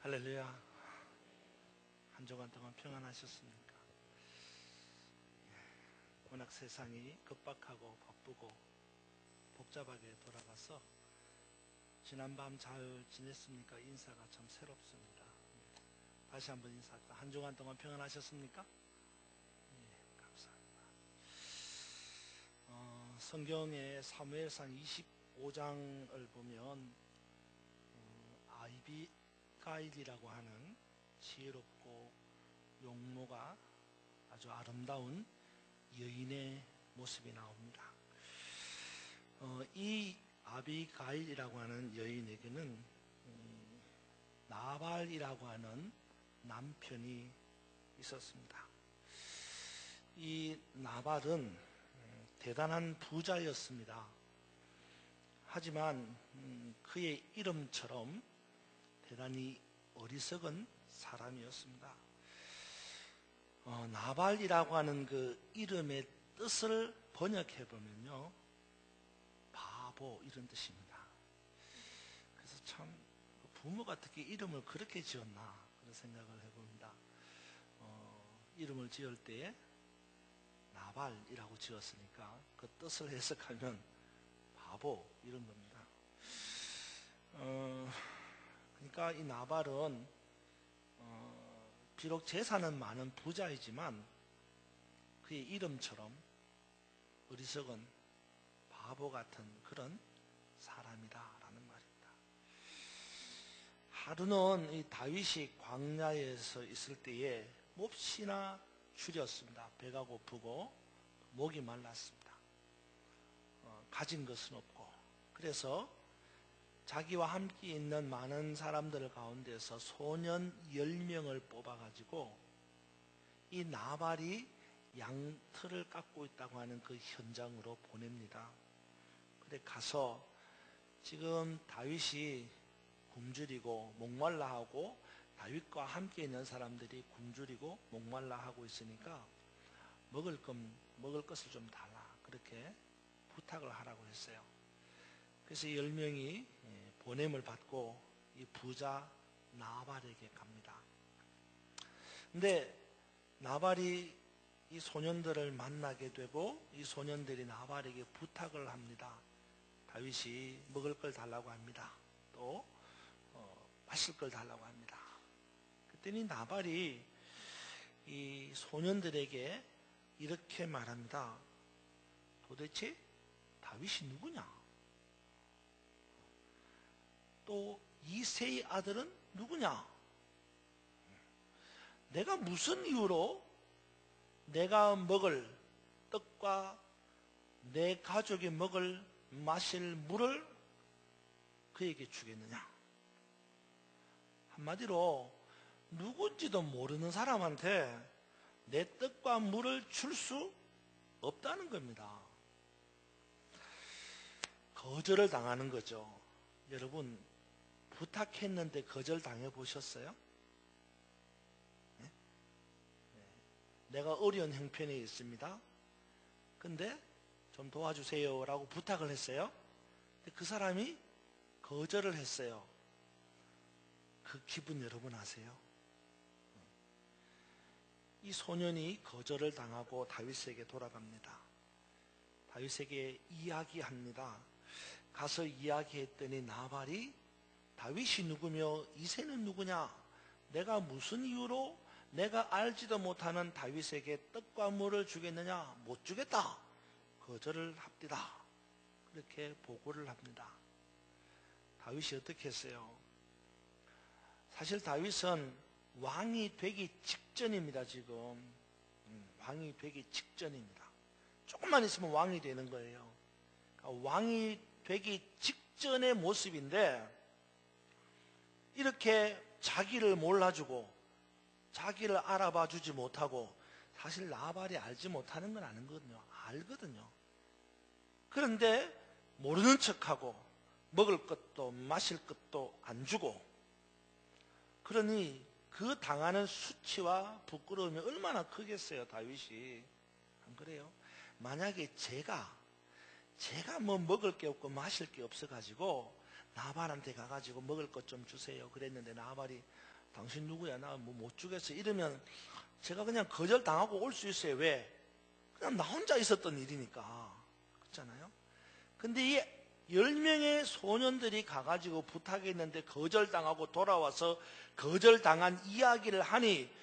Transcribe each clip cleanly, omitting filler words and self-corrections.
할렐루야. 한 주간 동안 평안하셨습니까? 워낙 세상이 급박하고 바쁘고 복잡하게 돌아가서 지난밤 잘 지냈습니까? 인사가 참 새롭습니다. 다시 한번 인사합니다. 한 주간 동안 평안하셨습니까? 감사합니다. 성경의 사무엘상 25장을 보면 아비가일이라고 하는 지혜롭고 용모가 아주 아름다운 여인의 모습이 나옵니다. 이 아비가일이라고 하는 여인에게는 나발이라고 하는 남편이 있었습니다. 이 나발은 대단한 부자였습니다. 하지만 그의 이름처럼 대단히 어리석은 사람이었습니다. 나발이라고 하는 그 이름의 뜻을 번역해 보면요, 바보 이런 뜻입니다. 그래서 참 부모가 어떻게 이름을 그렇게 지었나 그런 생각을 해봅니다. 이름을 지을 때에 나발이라고 지었으니까 그 뜻을 해석하면 바보 이런 겁니다. 그러니까 이 나발은 비록 재산은 많은 부자이지만 그의 이름처럼 어리석은 바보 같은 그런 사람이다라는 말입니다. 하루는 이 다윗이 광야에서 있을 때에 몹시나 추렸습니다. 배가 고프고 목이 말랐습니다. 가진 것은 없고, 그래서 자기와 함께 있는 많은 사람들 가운데서 소년 10명을 뽑아가지고 이 나발이 양털을 깎고 있다고 하는 그 현장으로 보냅니다. 그래 가서 지금 다윗이 굶주리고 목말라 하고 다윗과 함께 있는 사람들이 굶주리고 목말라 하고 있으니까 먹을 것을 좀 달라, 그렇게 부탁을 하라고 했어요. 그래서 10명이 보냄을 받고 이 부자 나발에게 갑니다. 근데 나발이 이 소년들을 만나게 되고 이 소년들이 나발에게 부탁을 합니다. 다윗이 먹을 걸 달라고 합니다. 또 마실 걸 달라고 합니다. 그랬더니 나발이 이 소년들에게 이렇게 말합니다. 도대체 다윗이 누구냐? 또 이새의 아들은 누구냐? 내가 무슨 이유로 내가 먹을 떡과 내 가족이 먹을 마실 물을 그에게 주겠느냐? 한마디로 누군지도 모르는 사람한테 내 떡과 물을 줄 수 없다는 겁니다. 거절을 당하는 거죠. 여러분, 부탁했는데 거절당해 보셨어요? 네? 내가 어려운 형편에 있습니다. 근데 좀 도와주세요 라고 부탁을 했어요. 근데 그 사람이 거절을 했어요. 그 기분 여러분 아세요? 이 소년이 거절을 당하고 다윗에게 돌아갑니다. 다윗에게 이야기합니다. 가서 이야기했더니 나발이 다윗이 누구며 이새는 누구냐? 내가 무슨 이유로 내가 알지도 못하는 다윗에게 떡과 물을 주겠느냐? 못 주겠다. 거절을 합디다. 그렇게 보고를 합니다. 다윗이 어떻게 했어요? 사실 다윗은 왕이 되기 직전입니다. 지금 왕이 되기 직전입니다. 조금만 있으면 왕이 되는 거예요. 그러니까 왕이 되기 직전의 모습인데 이렇게 자기를 몰라주고 자기를 알아봐 주지 못하고, 사실 나발이 알지 못하는 건 아니거든요. 알거든요. 그런데 모르는 척하고 먹을 것도 마실 것도 안 주고, 그러니 그 당하는 수치와 부끄러움이 얼마나 크겠어요, 다윗이. 안 그래요? 만약에 제가 뭐 먹을 게 없고 마실 게 없어가지고 나발한테 가가지고 먹을 것 좀 주세요 그랬는데 나발이 당신 누구야? 나 뭐 못 주겠어. 이러면 제가 그냥 거절당하고 올 수 있어요. 왜? 그냥 나 혼자 있었던 일이니까. 그렇잖아요? 근데 이 10명의 소년들이 가가지고 부탁했는데 거절당하고 돌아와서 거절당한 이야기를 하니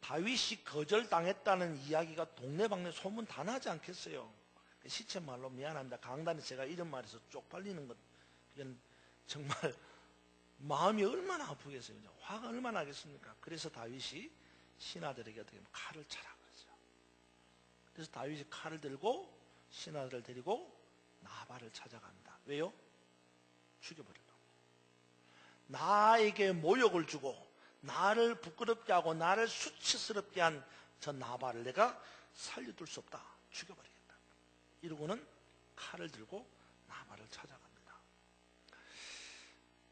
다윗이 거절당했다는 이야기가 동네방네 소문 다 나지 않겠어요? 시쳇말로 미안합니다. 강단에 제가 이런 말에서 쪽팔리는 것, 이건 정말 마음이 얼마나 아프겠어요. 화가 얼마나 나겠습니까? 그래서 다윗이 신하들에게 어떻게 하면 칼을 차라 그랬어요. 그래서 다윗이 칼을 들고 신하들을 데리고 나발을 찾아갑니다. 왜요? 죽여버리려고. 나에게 모욕을 주고 나를 부끄럽게 하고 나를 수치스럽게 한 저 나발을 내가 살려둘 수 없다. 죽여버리겠다. 이러고는 칼을 들고 나발을 찾아갑니다.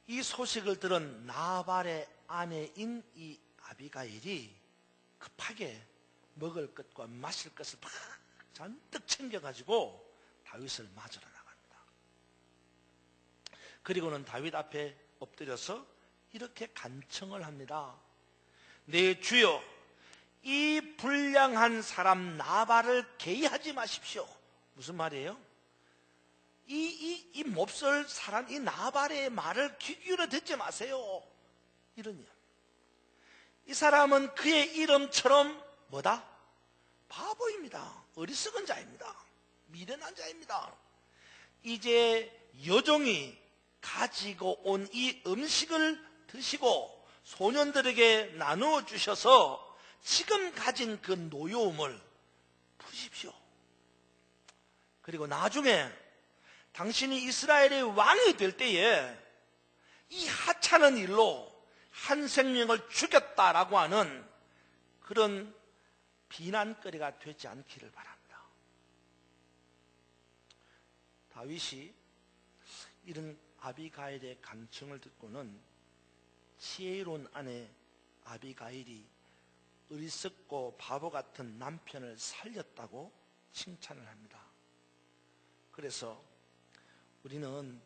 이 소식을 들은 나발의 아내인 이 아비가일이 급하게 먹을 것과 마실 것을 막 잔뜩 챙겨가지고 다윗을 맞으러 나갑니다. 그리고는 다윗 앞에 엎드려서 이렇게 간청을 합니다. 내 주여, 이 불량한 사람 나발을 개의하지 마십시오. 무슨 말이에요? 이 몹쓸 사람, 이 나발의 말을 귀 기울여 듣지 마세요. 이런 이야기. 이 사람은 그의 이름처럼 뭐다? 바보입니다. 어리석은 자입니다. 미련한 자입니다. 이제 여종이 가지고 온 이 음식을 드시고 소년들에게 나누어 주셔서 지금 가진 그 노여움을 푸십시오. 그리고 나중에 당신이 이스라엘의 왕이 될 때에 이 하찮은 일로 한 생명을 죽였다라고 하는 그런 비난거리가 되지 않기를 바랍니다. 다윗이 이런 아비가일의 간청을 듣고는 지혜로운 아내 아비가일이 어리석고 바보 같은 남편을 살렸다고 칭찬을 합니다. 그래서 우리는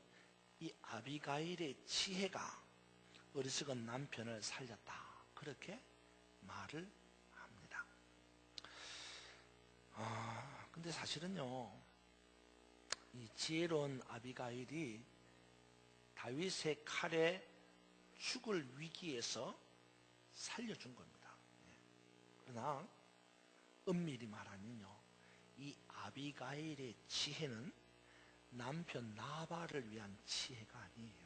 이 아비가일의 지혜가 어리석은 남편을 살렸다, 그렇게 말을 합니다. 근데 사실은요, 이 지혜로운 아비가일이 다윗의 칼에 죽을 위기에서 살려준 겁니다. 그러나 엄밀히 말하면요, 이 아비가일의 지혜는 남편 나발을 위한 지혜가 아니에요.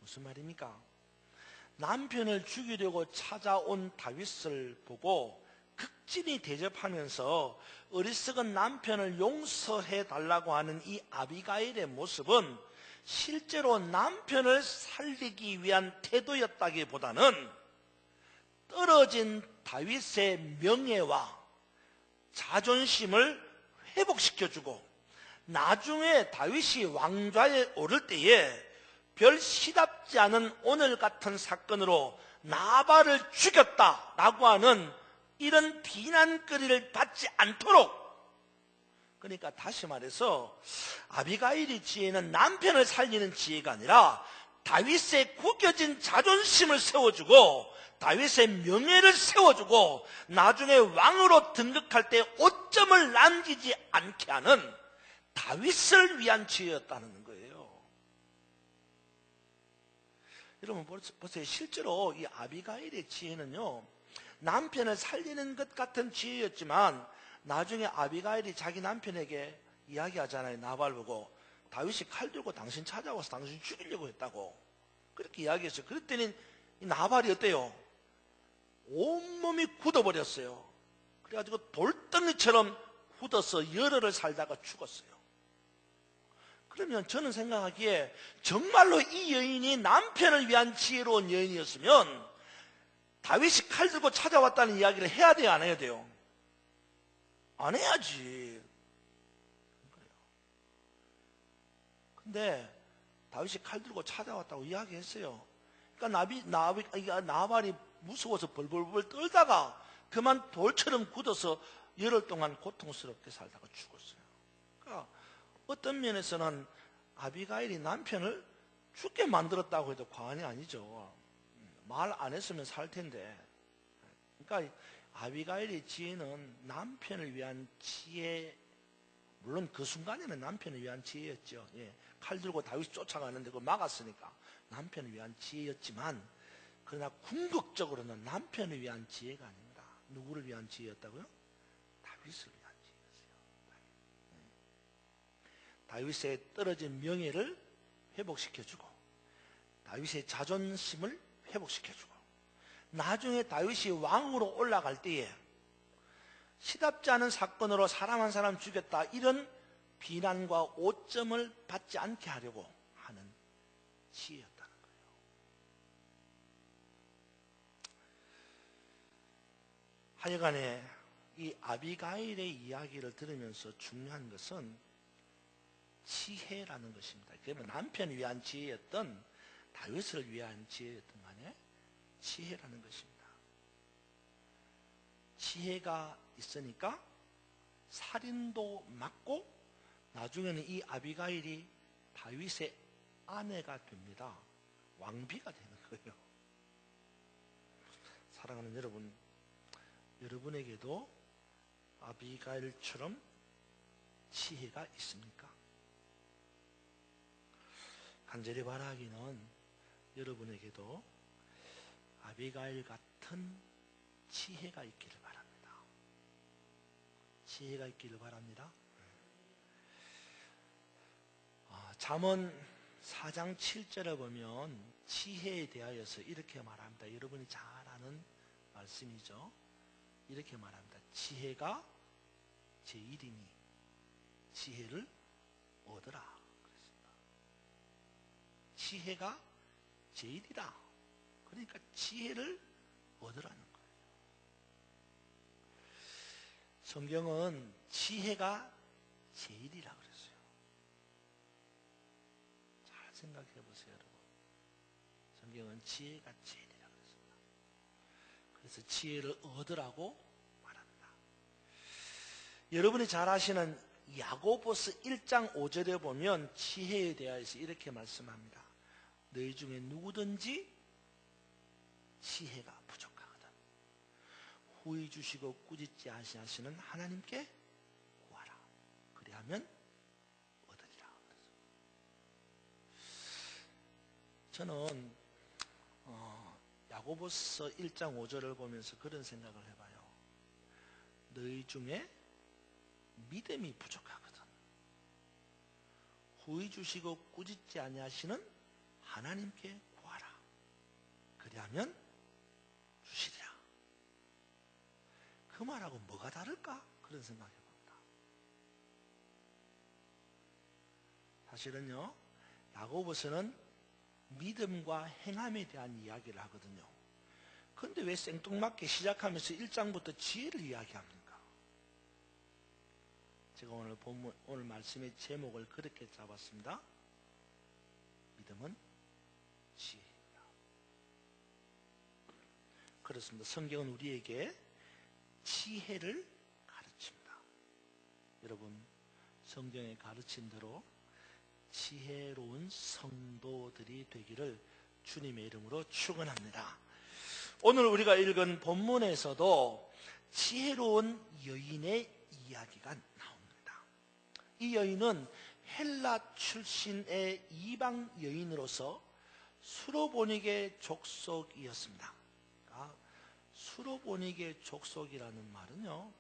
무슨 말입니까? 남편을 죽이려고 찾아온 다윗을 보고 극진히 대접하면서 어리석은 남편을 용서해 달라고 하는 이 아비가일의 모습은 실제로 남편을 살리기 위한 태도였다기보다는 떨어진 다윗의 명예와 자존심을 회복시켜주고 나중에 다윗이 왕좌에 오를 때에 별 시답지 않은 오늘 같은 사건으로 나발을 죽였다라고 하는 이런 비난거리를 받지 않도록, 그러니까 다시 말해서 아비가일의 지혜는 남편을 살리는 지혜가 아니라 다윗의 구겨진 자존심을 세워주고 다윗의 명예를 세워주고 나중에 왕으로 등극할 때 오점을 남기지 않게 하는 다윗을 위한 지혜였다는 거예요. 여러분 보세요. 실제로 이 아비가일의 지혜는요, 남편을 살리는 것 같은 지혜였지만 나중에 아비가일이 자기 남편에게 이야기하잖아요. 나발 보고 다윗이 칼 들고 당신 찾아와서 당신 죽이려고 했다고 그렇게 이야기했어요. 그랬더니 이 나발이 어때요? 온몸이 굳어버렸어요. 그래가지고 돌덩이처럼 굳어서 열흘을 살다가 죽었어요. 그러면 저는 생각하기에 정말로 이 여인이 남편을 위한 지혜로운 여인이었으면 다윗이 칼 들고 찾아왔다는 이야기를 해야 돼요, 안 해야 돼요? 안 해야지. 근데 다윗이 칼 들고 찾아왔다고 이야기했어요. 그러니까 나발이 무서워서 벌벌벌 떨다가 그만 돌처럼 굳어서 열흘 동안 고통스럽게 살다가 죽었어요. 그러니까 어떤 면에서는 아비가일이 남편을 죽게 만들었다고 해도 과언이 아니죠. 말 안 했으면 살 텐데. 그러니까 아비가일의 지혜는 남편을 위한 지혜, 물론 그 순간에는 남편을 위한 지혜였죠. 예, 칼 들고 다윗이 쫓아가는데 그걸 막았으니까 남편을 위한 지혜였지만, 그러나 궁극적으로는 남편을 위한 지혜가 아닙니다. 누구를 위한 지혜였다고요? 다윗을 위한 지혜였어요. 다윗의 떨어진 명예를 회복시켜주고 다윗의 자존심을 회복시켜주고, 나중에 다윗이 왕으로 올라갈 때에 시답지 않은 사건으로 사람 한 사람 죽였다, 이런 비난과 오점을 받지 않게 하려고 하는 지혜였다는 거예요. 하여간에 이 아비가일의 이야기를 들으면서 중요한 것은 지혜라는 것입니다. 그러면 남편을 위한 지혜였던 다윗을 위한 지혜였던 간에 지혜라는 것입니다. 지혜가 있으니까 살인도 막고 나중에는 이 아비가일이 다윗의 아내가 됩니다. 왕비가 되는 거예요. 사랑하는 여러분, 여러분에게도 아비가일처럼 지혜가 있습니까? 간절히 바라기는 여러분에게도 아비가일 같은 지혜가 있기를 바랍니다. 지혜가 있기를 바랍니다. 잠언 4장 7절에 보면 지혜에 대하여서 이렇게 말합니다. 여러분이 잘 아는 말씀이죠. 이렇게 말합니다. 지혜가 제1이니 지혜를 얻으라. 지혜가 제1이다. 그러니까 지혜를 얻으라는 거예요. 성경은 지혜가 제1이라 그랬어요. 잘 생각해 보세요, 여러분. 성경은 지혜가 제1이라 그랬습니다. 그래서 지혜를 얻으라고 말합니다. 여러분이 잘 아시는 야고보서 1장 5절에 보면 지혜에 대해서 이렇게 말씀합니다. 너희 중에 누구든지 지혜가 부족하거든 후히 주시고 꾸짖지 아시하시는 하나님께 구하라. 그리하면 얻으리라. 저는 야고보서 1장 5절을 보면서 그런 생각을 해봐요. 너희 중에 믿음이 부족하거든 후히 주시고 꾸짖지 아니하시는 하나님께 구하라. 그리하면 주시리라. 그 말하고 뭐가 다를까? 그런 생각해 봅니다. 사실은요, 야고보서는 믿음과 행함에 대한 이야기를 하거든요. 그런데 왜 생뚱맞게 시작하면서 1장부터 지혜를 이야기합니까? 제가 오늘 말씀의 제목을 그렇게 잡았습니다. 믿음은 지혜입니다. 그렇습니다. 성경은 우리에게 지혜를 가르칩니다. 여러분, 성경의 가르침대로 지혜로운 성도들이 되기를 주님의 이름으로 축원합니다. 오늘 우리가 읽은 본문에서도 지혜로운 여인의 이야기가 나옵니다. 이 여인은 헬라 출신의 이방 여인으로서 수로보닉의 족속이었습니다. 그러니까 수로보닉의 족속이라는 말은요,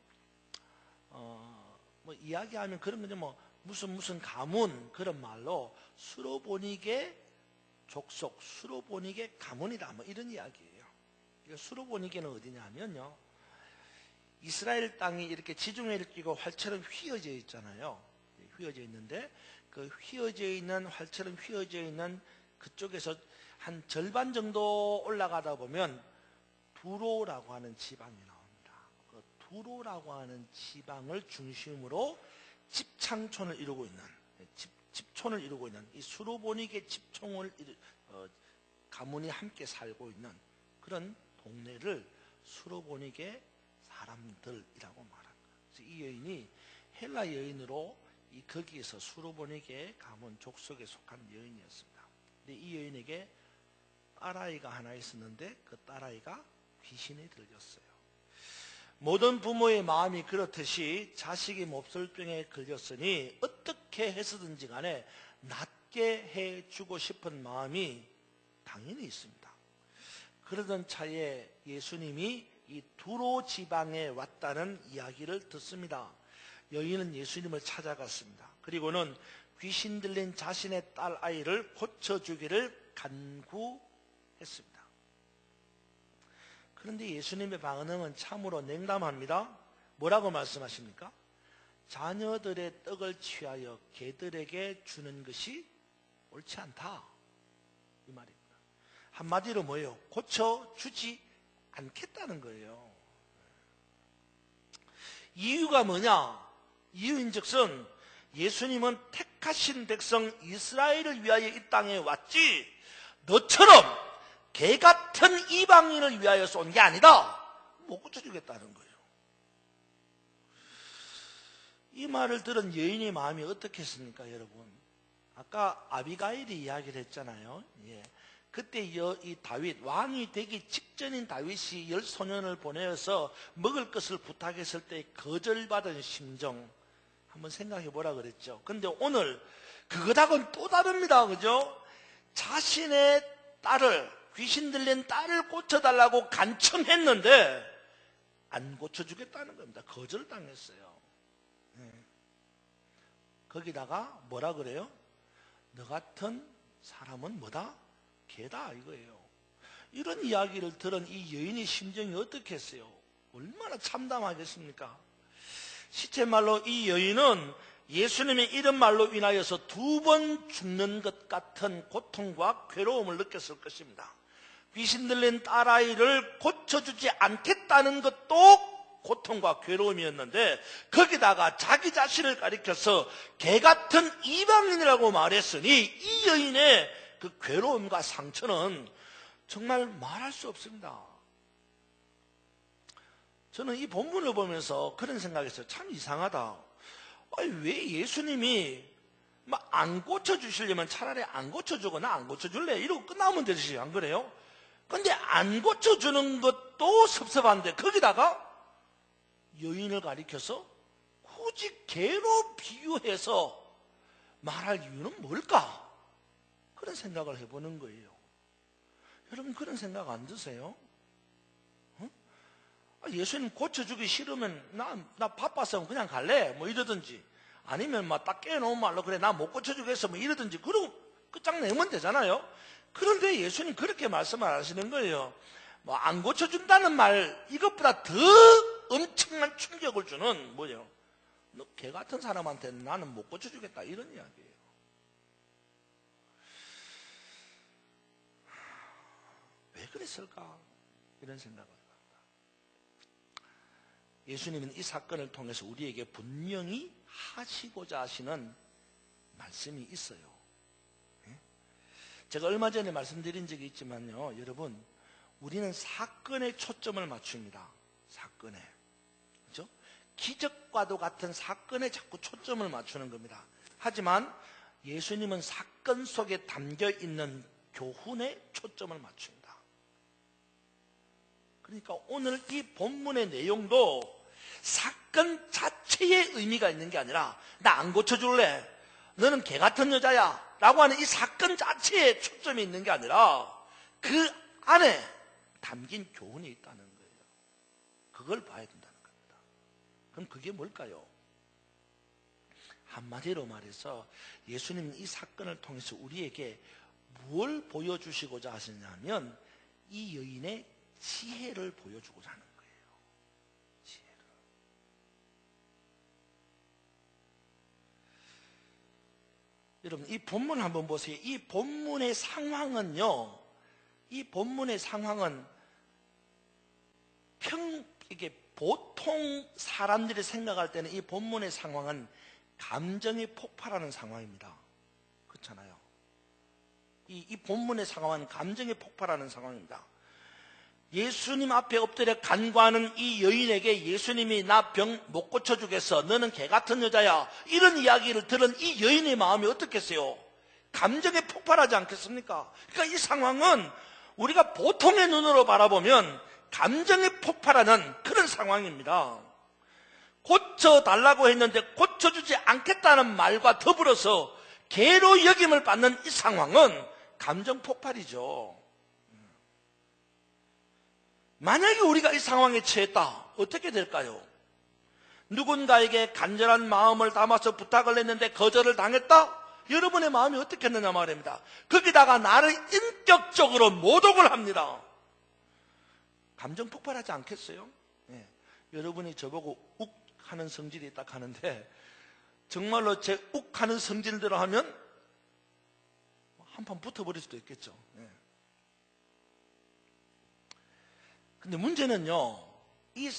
이야기하면 그런 거죠. 무슨 가문, 그런 말로 수로보닉의 족속, 수로보닉의 가문이다, 이런 이야기예요. 그러니까 수로보닉에는 어디냐 하면요, 이스라엘 땅이 이렇게 지중해를 끼고 활처럼 휘어져 있잖아요. 휘어져 있는데 그 휘어져 있는, 활처럼 휘어져 있는 그쪽에서 한 절반 정도 올라가다 보면 두로라고 하는 지방이 나옵니다. 그 두로라고 하는 지방을 중심으로 집창촌을 이루고 있는, 집촌을 이루고 있는 이 수로보닉의 집총을 가문이 함께 살고 있는 그런 동네를 수로보닉의 사람들이라고 말합니다. 그래서 이 여인이 헬라 여인으로 거기에서 수로보닉의 가문 족속에 속한 여인이었습니다. 이 여인에게 딸아이가 하나 있었는데 그 딸아이가 귀신에 들렸어요. 모든 부모의 마음이 그렇듯이 자식이 몹쓸병에 걸렸으니 어떻게 해서든지 간에 낫게 해주고 싶은 마음이 당연히 있습니다. 그러던 차에 예수님이 이 두로 지방에 왔다는 이야기를 듣습니다. 여인은 예수님을 찾아갔습니다. 그리고는 귀신 들린 자신의 딸아이를 고쳐주기를 간구했습니다. 그런데 예수님의 반응은 참으로 냉담합니다. 뭐라고 말씀하십니까? 자녀들의 떡을 취하여 개들에게 주는 것이 옳지 않다, 이 말입니다. 한마디로 뭐예요? 고쳐주지 않겠다는 거예요. 이유가 뭐냐? 이유인즉슨 예수님은 택하신 백성 이스라엘을 위하여 이 땅에 왔지 너처럼 개 같은 이방인을 위하여 쏜 게 아니다. 못 고쳐주겠다는 거예요. 이 말을 들은 여인의 마음이 어떻겠습니까, 여러분? 아까 아비가일이 이야기를 했잖아요. 예. 그때 이 다윗, 왕이 되기 직전인 다윗이 10소년을 보내어서 먹을 것을 부탁했을 때 거절받은 심정 한번 생각해 보라 그랬죠. 근데 오늘 그거하고는 또 다릅니다. 그죠? 자신의 딸을, 귀신 들린 딸을 고쳐달라고 간청했는데 안 고쳐주겠다는 겁니다. 거절당했어요. 거기다가 뭐라 그래요? 너 같은 사람은 뭐다? 개다 이거예요. 이런 이야기를 들은 이 여인의 심정이 어떻겠어요? 얼마나 참담하겠습니까? 시체말로 이 여인은 예수님의 이런 말로 인하여서 2번 죽는 것 같은 고통과 괴로움을 느꼈을 것입니다. 귀신 들린 딸아이를 고쳐주지 않겠다는 것도 고통과 괴로움이었는데 거기다가 자기 자신을 가리켜서 개 같은 이방인이라고 말했으니 이 여인의 그 괴로움과 상처는 정말 말할 수 없습니다. 저는 이 본문을 보면서 그런 생각했어요. 참 이상하다. 아니, 왜 예수님이 안 고쳐주시려면 차라리 안 고쳐주고 나 안 고쳐줄래? 이러고 끝나면 되지, 안 그래요? 근데 안 고쳐주는 것도 섭섭한데 거기다가 여인을 가리켜서 굳이 개로 비유해서 말할 이유는 뭘까? 그런 생각을 해보는 거예요. 여러분 그런 생각 안 드세요? 예수님 고쳐주기 싫으면 나 바빠서 그냥 갈래 뭐 이러든지, 아니면 딱 깨놓은 말로 그래 나 못 고쳐주겠어 뭐 이러든지 그러고 끝장내면 되잖아요. 그런데 예수님 그렇게 말씀을 하시는 거예요. 안 고쳐준다는 말 이것보다 더 엄청난 충격을 주는 뭐예요? 너 개 같은 사람한테 나는 못 고쳐주겠다 이런 이야기예요. 왜 그랬을까? 이런 생각을 합니다. 예수님은 이 사건을 통해서 우리에게 분명히 하시고자 하시는 말씀이 있어요. 제가 얼마 전에 말씀드린 적이 있지만요, 여러분, 우리는 사건에 초점을 맞춥니다. 사건에. 그렇죠? 기적과도 같은 사건에 자꾸 초점을 맞추는 겁니다. 하지만 예수님은 사건 속에 담겨 있는 교훈에 초점을 맞춥니다. 그러니까 오늘 이 본문의 내용도 사건 자체의 의미가 있는 게 아니라 나 안 고쳐줄래? 너는 개 같은 여자야 라고 하는 이 사건 자체에 초점이 있는 게 아니라 그 안에 담긴 교훈이 있다는 거예요. 그걸 봐야 된다는 겁니다. 그럼 그게 뭘까요? 한마디로 말해서 예수님은 이 사건을 통해서 우리에게 뭘 보여주시고자 하시냐면 이 여인의 지혜를 보여주고자 하는 거예요. 지혜를. 여러분 이 본문 한번 보세요. 이 본문의 상황은요, 이 본문의 상황은 이게 보통 사람들이 생각할 때는 이 본문의 상황은 감정이 폭발하는 상황입니다. 그렇잖아요. 이 본문의 상황은 감정이 폭발하는 상황입니다. 예수님 앞에 엎드려 간구하는 이 여인에게 예수님이 나 병 못 고쳐주겠어, 너는 개 같은 여자야, 이런 이야기를 들은 이 여인의 마음이 어떻겠어요? 감정에 폭발하지 않겠습니까? 그러니까 이 상황은 우리가 보통의 눈으로 바라보면 감정에 폭발하는 그런 상황입니다. 고쳐달라고 했는데 고쳐주지 않겠다는 말과 더불어서 괴로 여김을 받는 이 상황은 감정 폭발이죠. 만약에 우리가 이 상황에 처했다, 어떻게 될까요? 누군가에게 간절한 마음을 담아서 부탁을 했는데 거절을 당했다? 여러분의 마음이 어떻겠느냐 말입니다. 거기다가 나를 인격적으로 모독을 합니다. 감정 폭발하지 않겠어요? 네. 여러분이 저보고 욱 하는 성질이 있다 하는데 정말로 제 욱 하는 성질대로 하면 한판 붙어버릴 수도 있겠죠. 네. 근데 문제는요, 이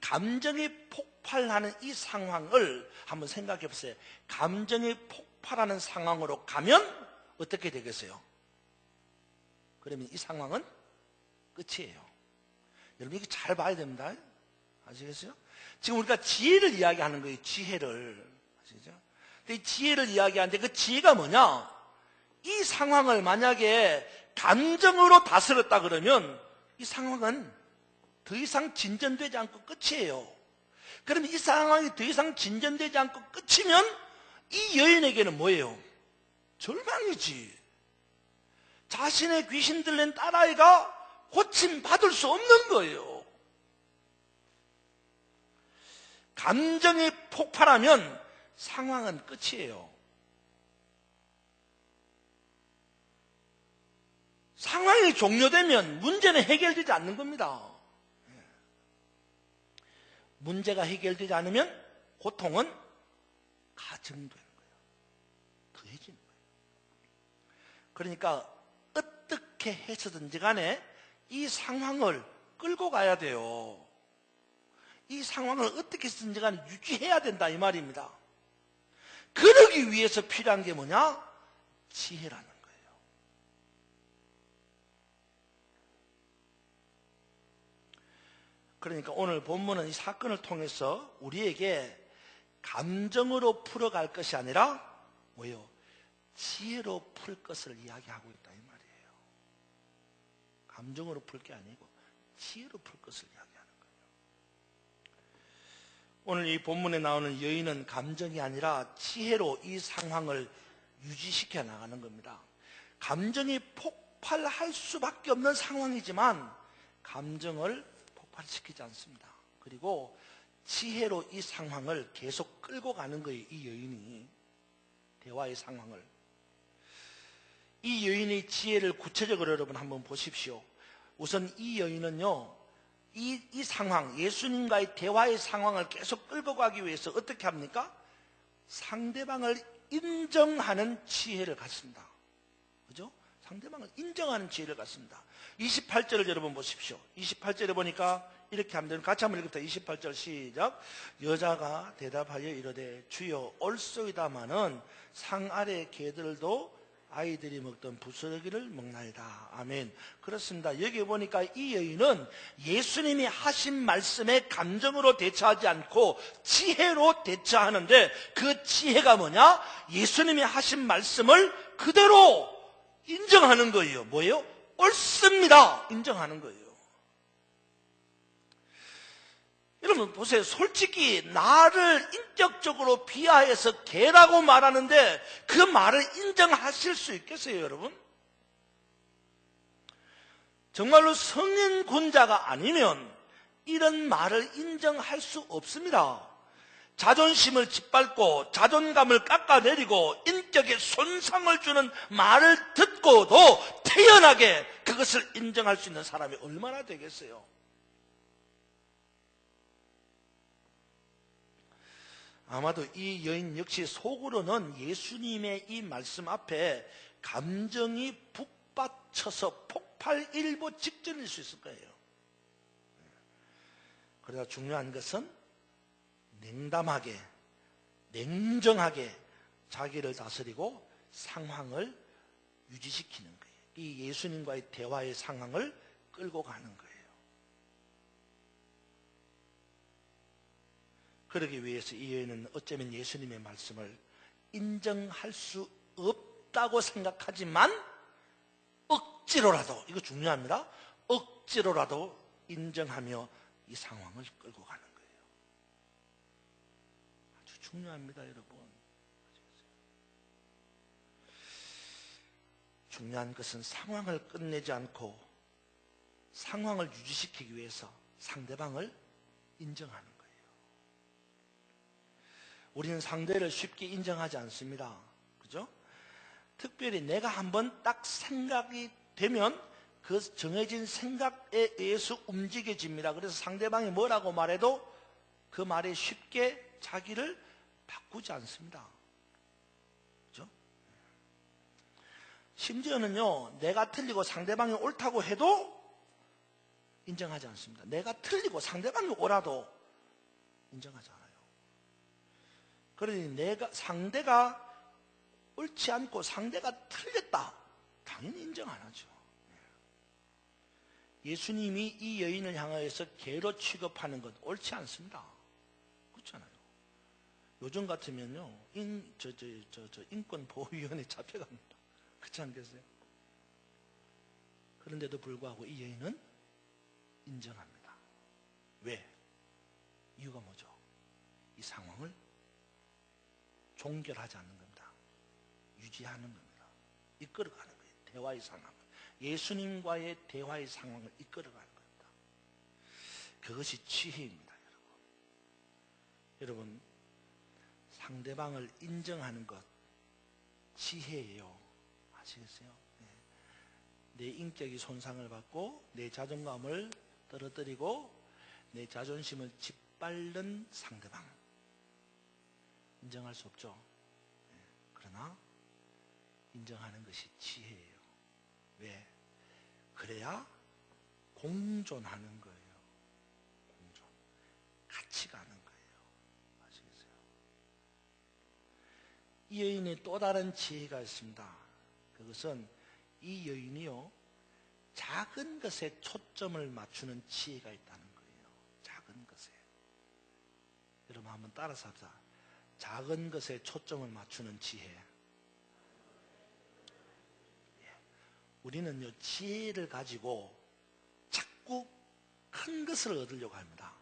감정이 폭발하는 이 상황을 한번 생각해 보세요. 감정이 폭발하는 상황으로 가면 어떻게 되겠어요? 그러면 이 상황은 끝이에요. 여러분 이거 잘 봐야 됩니다. 아시겠어요? 지금 우리가 지혜를 이야기하는 거예요. 지혜를. 아시죠? 근데 이 지혜를 이야기하는데 그 지혜가 뭐냐? 이 상황을 만약에 감정으로 다스렸다 그러면 이 상황은 더 이상 진전되지 않고 끝이에요. 그러면 이 상황이 더 이상 진전되지 않고 끝이면 이 여인에게는 뭐예요? 절망이지. 자신의 귀신 들린 딸아이가 고침받을 수 없는 거예요. 감정이 폭발하면 상황은 끝이에요. 상황이 종료되면 문제는 해결되지 않는 겁니다. 문제가 해결되지 않으면 고통은 가중되는 거예요. 더해지는 거예요. 그러니까 어떻게 해서든지 간에 이 상황을 끌고 가야 돼요. 이 상황을 어떻게 해서든지 간에 유지해야 된다 이 말입니다. 그러기 위해서 필요한 게 뭐냐? 지혜라는 거예요. 그러니까 오늘 본문은 이 사건을 통해서 우리에게 감정으로 풀어갈 것이 아니라 뭐예요? 지혜로 풀 것을 이야기하고 있다 이 말이에요. 감정으로 풀 게 아니고 지혜로 풀 것을 이야기하는 거예요. 오늘 이 본문에 나오는 여인은 감정이 아니라 지혜로 이 상황을 유지시켜 나가는 겁니다. 감정이 폭발할 수밖에 없는 상황이지만 감정을 폭발시키지 않습니다. 그리고 지혜로 이 상황을 계속 끌고 가는 거예요. 이 여인이 대화의 상황을. 이 여인의 지혜를 구체적으로 여러분 한번 보십시오. 우선 이 여인은요, 이 상황, 예수님과의 대화의 상황을 계속 끌고 가기 위해서 어떻게 합니까? 상대방을 인정하는 지혜를 갖습니다. 그죠? 상대방을 인정하는 지혜를 갖습니다. 28절을 여러분 보십시오. 28절에 보니까 이렇게 하면 되는, 같이 한번 읽읍시다. 28절 시작. 여자가 대답하여 이르되 주여 올소이다마는 상 아래 개들도 아이들이 먹던 부스러기를 먹나이다. 아멘. 그렇습니다. 여기 보니까 이 여인은 예수님이 하신 말씀에 감정으로 대처하지 않고 지혜로 대처하는데 그 지혜가 뭐냐? 예수님이 하신 말씀을 그대로 인정하는 거예요. 뭐예요? 옳습니다. 인정하는 거예요. 여러분 보세요. 솔직히 나를 인격적으로 비하해서 개라고 말하는데 그 말을 인정하실 수 있겠어요, 여러분? 정말로 성인 군자가 아니면 이런 말을 인정할 수 없습니다. 자존심을 짓밟고 자존감을 깎아내리고 인격에 손상을 주는 말을 듣고도 태연하게 그것을 인정할 수 있는 사람이 얼마나 되겠어요? 아마도 이 여인 역시 속으로는 예수님의 이 말씀 앞에 감정이 북받쳐서 폭발일보 직전일 수 있을 거예요. 그러나 중요한 것은 냉담하게, 냉정하게 자기를 다스리고 상황을 유지시키는 거예요. 이 예수님과의 대화의 상황을 끌고 가는 거예요. 그러기 위해서 이 여인은 어쩌면 예수님의 말씀을 인정할 수 없다고 생각하지만 억지로라도, 이거 중요합니다. 억지로라도 인정하며 이 상황을 끌고 가는 거예요. 아주 중요합니다, 여러분. 중요한 것은 상황을 끝내지 않고 상황을 유지시키기 위해서 상대방을 인정하는 거예요. 우리는 상대를 쉽게 인정하지 않습니다. 그죠? 특별히 내가 한번 딱 생각이 되면 그 정해진 생각에 의해서 움직여집니다. 그래서 상대방이 뭐라고 말해도 그 말에 쉽게 자기를 바꾸지 않습니다. 그죠? 심지어는요, 내가 틀리고 상대방이 옳다고 해도 인정하지 않습니다. 내가 틀리고 상대방이 옳아도 인정하지 않아요. 그러니 상대가 옳지 않고 상대가 틀렸다, 당연히 인정 안 하죠. 예수님이 이 여인을 향하여서 개로 취급하는 건 옳지 않습니다. 그렇잖아요. 요즘 같으면요, 인권보호위원회 잡혀갑니다. 그렇지 않겠어요? 그런데도 불구하고 이 여인은 인정합니다. 왜? 이유가 뭐죠? 이 상황을 종결하지 않는 겁니다. 유지하는 겁니다. 이끌어가는 거예요. 대화의 상황을. 예수님과의 대화의 상황을 이끌어가는 겁니다. 그것이 지혜입니다, 여러분. 여러분, 상대방을 인정하는 것 지혜예요. 아시겠어요? 내 인격이 손상을 받고 내 자존감을 떨어뜨리고 내 자존심을 짓밟는 상대방 인정할 수 없죠. 그러나 인정하는 것이 지혜예요. 왜? 그래야 공존하는 거예요. 공존. 같이 가는 거예요. 아시겠어요? 이 여인의 또 다른 지혜가 있습니다. 그것은 이 여인이요, 작은 것에 초점을 맞추는 지혜가 있다는 거예요. 작은 것에. 여러분 한번 따라서 합시다. 작은 것에 초점을 맞추는 지혜. 우리는요, 지혜를 가지고 자꾸 큰 것을 얻으려고 합니다.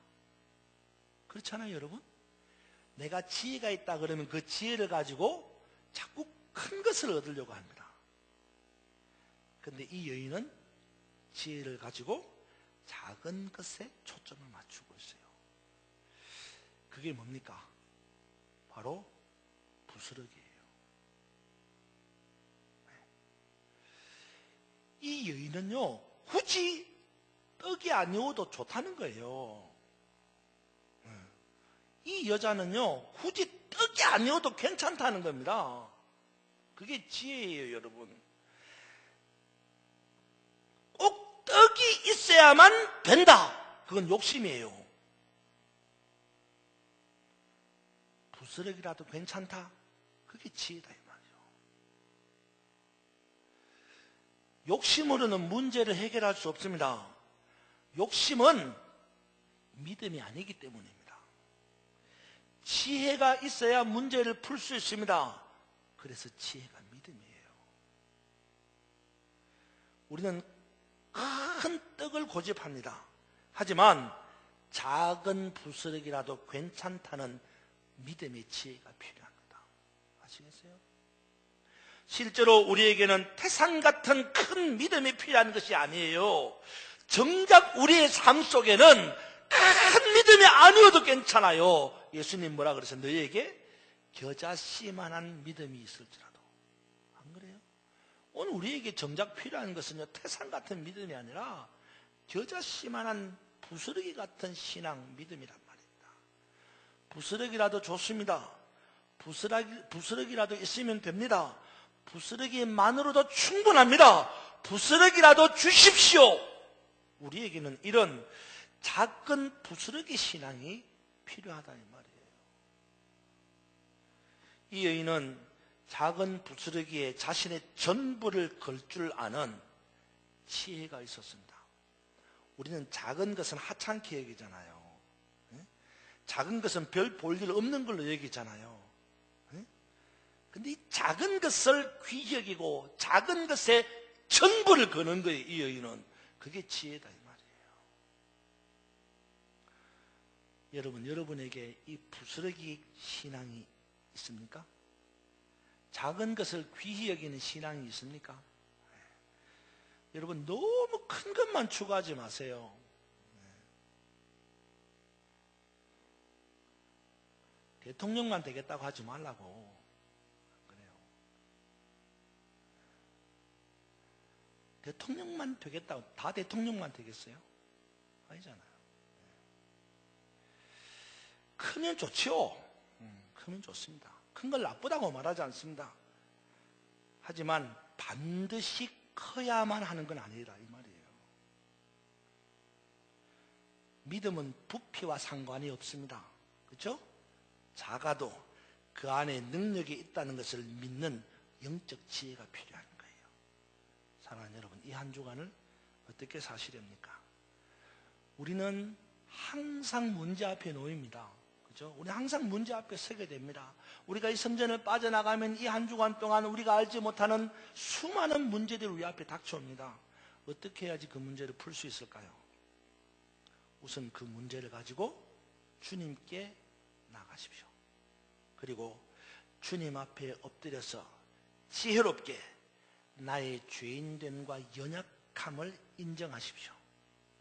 그렇잖아요, 여러분? 내가 지혜가 있다 그러면 그 지혜를 가지고 자꾸 큰 것을 얻으려고 합니다. 그런데 이 여인은 지혜를 가지고 작은 것에 초점을 맞추고 있어요. 그게 뭡니까? 바로 부스러기예요. 이 여인은요, 굳이 떡이 아니어도 좋다는 거예요. 이 여자는요, 굳이 떡이 아니어도 괜찮다는 겁니다. 그게 지혜예요, 여러분. 꼭 떡이 있어야만 된다, 그건 욕심이에요. 부스러기라도 괜찮다, 그게 지혜다 이 말이에요. 욕심으로는 문제를 해결할 수 없습니다. 욕심은 믿음이 아니기 때문입니다. 지혜가 있어야 문제를 풀 수 있습니다. 그래서 지혜가 믿음이에요. 우리는 큰 떡을 고집합니다. 하지만 작은 부스러기라도 괜찮다는 믿음의 지혜가 필요합니다. 아시겠어요? 실제로 우리에게는 태산 같은 큰 믿음이 필요한 것이 아니에요. 정작 우리의 삶 속에는 큰 믿음이 아니어도 괜찮아요. 예수님 뭐라 그러세요? 너희에게 겨자씨만한 믿음이 있을지라도. 안 그래요? 오늘 우리에게 정작 필요한 것은요, 태산 같은 믿음이 아니라 겨자씨만한 부스러기 같은 신앙 믿음이란 말입니다. 부스러기라도 좋습니다. 부스러기라도 있으면 됩니다. 부스러기만으로도 충분합니다. 부스러기라도 주십시오. 우리에게는 이런 작은 부스러기 신앙이 필요하다 이 말이에요. 이 여인은 작은 부스러기에 자신의 전부를 걸 줄 아는 지혜가 있었습니다. 우리는 작은 것은 하찮게 여기잖아요. 작은 것은 별 볼 일 없는 걸로 여기잖아요. 근데 이 작은 것을 귀히 여기고 작은 것에 전부를 거는 거예요. 이 여인은. 그게 지혜다 이 말이에요. 여러분, 여러분에게 이 부스러기 신앙이 있습니까? 작은 것을 귀히 여기는 신앙이 있습니까? 여러분, 너무 큰 것만 추구하지 마세요. 대통령만 되겠다고 하지 말라고. 그래요. 대통령만 되겠다고 다 대통령만 되겠어요? 아니잖아요. 크면 좋죠. 크면 좋습니다. 큰 걸 나쁘다고 말하지 않습니다. 하지만 반드시 커야만 하는 건 아니라 이 말이에요. 믿음은 부피와 상관이 없습니다. 그렇죠? 작아도 그 안에 능력이 있다는 것을 믿는 영적 지혜가 필요한 거예요. 사랑하는 여러분, 이 한 주간을 어떻게 사시렵니까? 우리는 항상 문제 앞에 놓입니다. 그렇죠? 우리 항상 문제 앞에 서게 됩니다. 우리가 이 성전을 빠져나가면 이 한 주간 동안 우리가 알지 못하는 수많은 문제들이 우리 앞에 닥쳐옵니다. 어떻게 해야지 그 문제를 풀 수 있을까요? 우선 그 문제를 가지고 주님께 나가십시오. 그리고 주님 앞에 엎드려서 지혜롭게 나의 죄인됨과 연약함을 인정하십시오.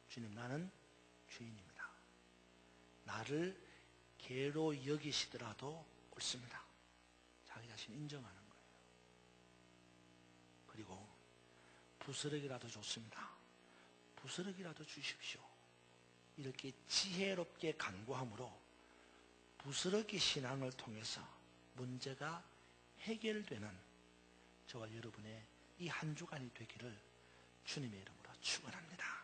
주님, 나는 죄인입니다. 나를 개로 여기시더라도 옳습니다. 자기 자신 인정하는 거예요. 그리고 부스러기라도 좋습니다. 부스러기라도 주십시오. 이렇게 지혜롭게 간구함으로 부스러기 신앙을 통해서 문제가 해결되는 저와 여러분의 이 한 주간이 되기를 주님의 이름으로 축원합니다.